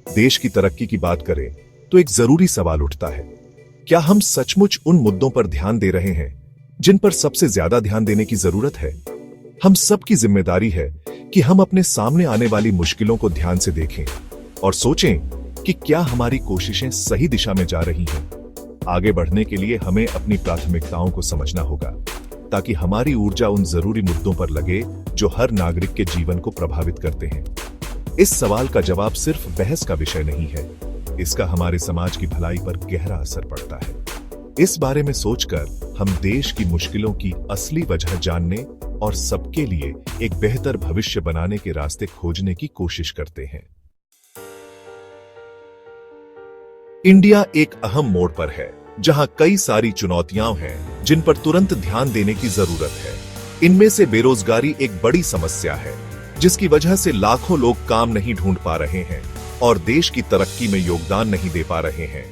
देश की तरक्की की बात करें तो एक जरूरी सवाल उठता है, क्या हम सचमुच उन मुद्दों पर ध्यान दे रहे हैं जिन पर सबसे ज्यादा ध्यान देने की जरूरत है? हम सबकी जिम्मेदारी है कि हम अपने सामने आने वाली मुश्किलों को ध्यान से देखें और सोचें कि क्या हमारी कोशिशें सही दिशा में जा रही हैं। आगे बढ़ने के लिए हमें अपनी प्राथमिकताओं को समझना होगा ताकि हमारी ऊर्जा उन जरूरी मुद्दों पर लगे जो हर नागरिक के जीवन को प्रभावित करते हैं। इस सवाल का जवाब सिर्फ बहस का विषय नहीं है, इसका हमारे समाज की भलाई पर गहरा असर पड़ता है। इस बारे में सोचकर हम देश की मुश्किलों की असली वजह जानने और सबके लिए एक बेहतर भविष्य बनाने के रास्ते खोजने की कोशिश करते हैं। इंडिया एक अहम मोड़ पर है जहां कई सारी चुनौतियां हैं जिन पर तुरंत ध्यान देने की जरूरत है। इनमें से बेरोजगारी एक बड़ी समस्या है जिसकी वजह से लाखों लोग काम नहीं ढूंढ पा रहे हैं और देश की तरक्की में योगदान नहीं दे पा रहे हैं।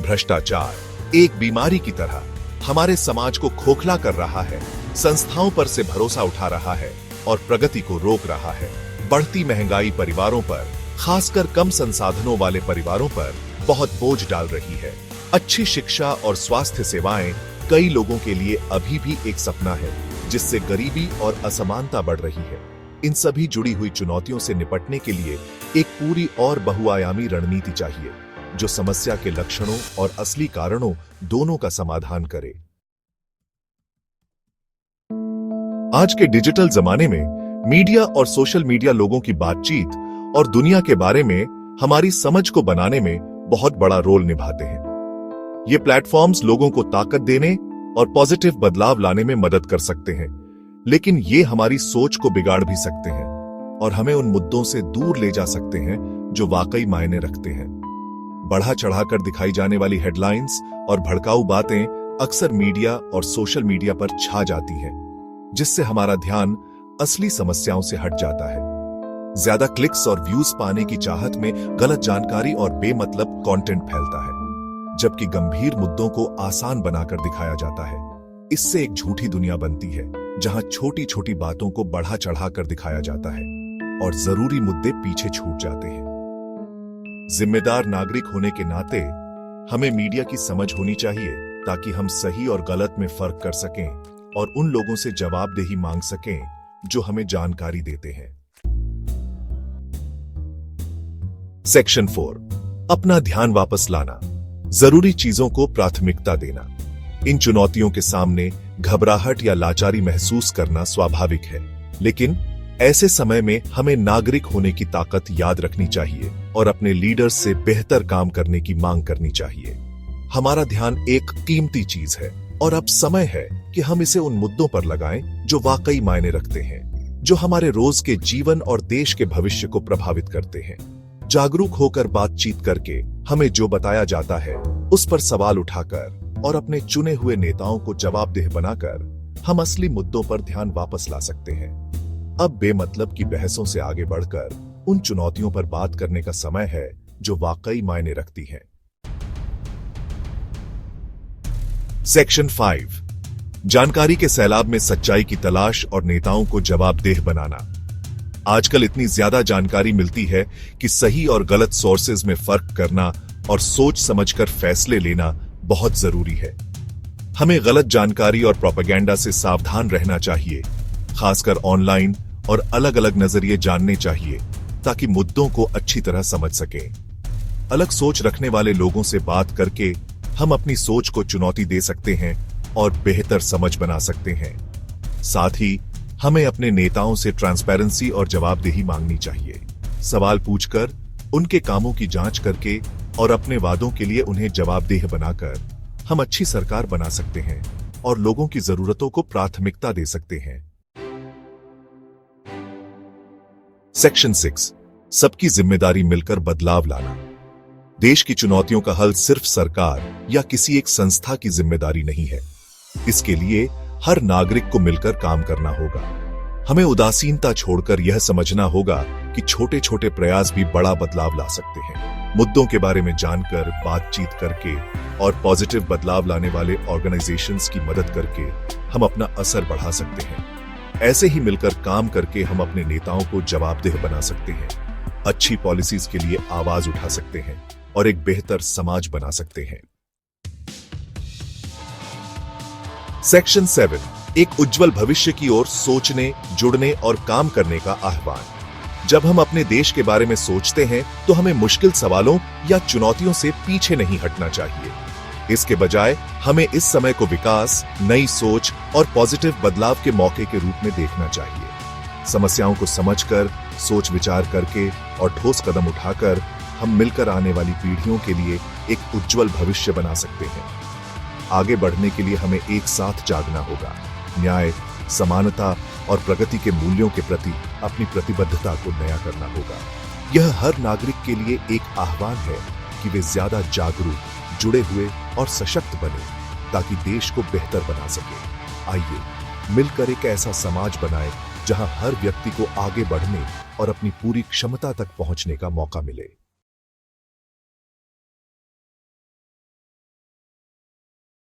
भ्रष्टाचार एक बीमारी की तरह हमारे समाज को खोखला कर रहा है, संस्थाओं पर से भरोसा उठा रहा है और प्रगति को रोक रहा है। बढ़ती महंगाई परिवारों पर, खासकर कम संसाधनों वाले परिवारों पर बहुत बोझ डाल रही है। अच्छी शिक्षा और स्वास्थ्य सेवाएं कई लोगों के लिए अभी भी एक सपना है, जिससे गरीबी और असमानता बढ़ रही है। इन सभी जुड़ी हुई चुनौतियों से निपटने के लिए एक पूरी और बहुआयामी रणनीति चाहिए जो समस्या के लक्षणों और असली कारणों दोनों का समाधान करे। आज के डिजिटल जमाने में मीडिया और सोशल मीडिया लोगों की बातचीत और दुनिया के बारे में हमारी समझ को बनाने में बहुत बड़ा रोल निभाते हैं। ये प्लेटफॉर्म्स लोगों को ताकत देने और पॉजिटिव बदलाव लाने में मदद कर सकते हैं, लेकिन ये हमारी सोच को बिगाड़ भी सकते हैं और हमें उन मुद्दों से दूर ले जा सकते हैं जो वाकई मायने रखते हैं। बढ़ा चढ़ाकर दिखाई जाने वाली हेडलाइंस और भड़काऊ बातें अक्सर मीडिया और सोशल मीडिया पर छा जाती हैं, जिससे हमारा ध्यान असली समस्याओं से हट जाता है। ज्यादा क्लिक्स और व्यूज पाने की चाहत में गलत जानकारी और बेमतलब कंटेंट फैलता है, जबकि गंभीर मुद्दों को आसान बनाकर दिखाया जाता है। इससे एक झूठी दुनिया बनती है जहां छोटी छोटी बातों को बढ़ा चढ़ाकर दिखाया जाता है और जरूरी मुद्दे पीछे छूट जाते हैं। जिम्मेदार नागरिक होने के नाते हमें मीडिया की समझ होनी चाहिए ताकि हम सही और गलत में फर्क कर सकें और उन लोगों से जवाबदेही मांग सकें जो हमें जानकारी देते हैं। सेक्शन 4, अपना ध्यान वापस लाना, जरूरी चीजों को प्राथमिकता देना। इन चुनौतियों के सामने घबराहट या लाचारी महसूस करना स्वाभाविक है, लेकिन ऐसे समय में हमें नागरिक होने की ताकत याद रखनी चाहिए और अपने लीडर्स से बेहतर काम करने की मांग करनी चाहिए। हमारा ध्यान एक कीमती चीज है और अब समय है कि हम इसे उन मुद्दों पर लगाएं जो वाकई मायने रखते हैं, जो हमारे रोज के जीवन और देश के भविष्य को प्रभावित करते हैं। जागरूक होकर बातचीत करके हमें जो बताया जाता है उस पर सवाल उठाकर और अपने चुने हुए नेताओं को जवाबदेह बनाकर हम असली मुद्दों पर ध्यान वापस ला सकते हैं। अब बेमतलब की बहसों से आगे बढ़कर उन चुनौतियों पर बात करने का समय है जो वाकई मायने रखती हैं। सेक्शन 5, जानकारी के सैलाब में सच्चाई की तलाश और नेताओं को जवाबदेह बनाना। आजकल इतनी ज्यादा जानकारी मिलती है कि सही और गलत सोर्सेज में फर्क करना और सोच समझकर फैसले लेना बहुत जरूरी है। हमें गलत जानकारी और प्रोपेगेंडा से सावधान रहना चाहिए, खासकर ऑनलाइन, और अलग अलग नजरिए जानने चाहिए ताकि मुद्दों को अच्छी तरह समझ सकें। अलग सोच रखने वाले लोगों से बात करके हम अपनी सोच को चुनौती दे सकते हैं और बेहतर समझ बना सकते हैं। साथ ही हमें अपने नेताओं से ट्रांसपेरेंसी और जवाबदेही मांगनी चाहिए। सवाल पूछकर, उनके कामों की जांच करके और अपने वादों के लिए उन्हें जवाबदेह बनाकर हम अच्छी सरकार बना सकते हैं और लोगों की जरूरतों को प्राथमिकता दे सकते हैं। सेक्शन 6, सबकी जिम्मेदारी मिलकर बदलाव लाना। देश की चुनौतियों का हल सिर्फ सरकार या किसी एक संस्था की जिम्मेदारी नहीं है। इसके लिए हर नागरिक को मिलकर काम करना होगा। हमें उदासीनता छोड़कर यह समझना होगा कि छोटे छोटे प्रयास भी बड़ा बदलाव ला सकते हैं। मुद्दों के बारे में जानकर, बातचीत करके और पॉजिटिव बदलाव लाने वाले ऑर्गेनाइजेशंस की मदद करके हम अपना असर बढ़ा सकते हैं। ऐसे ही मिलकर काम करके हम अपने नेताओं को जवाबदेह बना सकते हैं। अच्छी पॉलिसीज के लिए आवाज उठा सकते हैं और एक बेहतर समाज बना सकते हैं। सेक्शन 7, एक उज्जवल भविष्य की ओर सोचने, जुड़ने और काम करने का आह्वान। जब हम अपने देश के बारे में सोचते हैं तो हमें मुश्किल सवालों या चुनौतियों से पीछे नहीं हटना चाहिए। इसके बजाय हमें इस समय को विकास, नई सोच और पॉजिटिव बदलाव के मौके के रूप में देखना चाहिए। समस्याओं को समझकर, सोच विचार करके और ठोस कदम उठाकर हम मिलकर आने वाली पीढ़ियों के लिए एक उज्जवल भविष्य बना सकते हैं। आगे बढ़ने के लिए हमें एक साथ जागना होगा, न्याय, समानता और प्रगति के मूल्यों के प्रति अपनी प्रतिबद्धता को नया करना होगा। यह हर नागरिक के लिए एक आह्वान है कि वे ज्यादा जागरूक, जुड़े हुए और सशक्त बने ताकि देश को बेहतर बना सके। आइए मिलकर एक ऐसा समाज बनाएं जहां हर व्यक्ति को आगे बढ़ने और अपनी पूरी क्षमता तक पहुंचने का मौका मिले।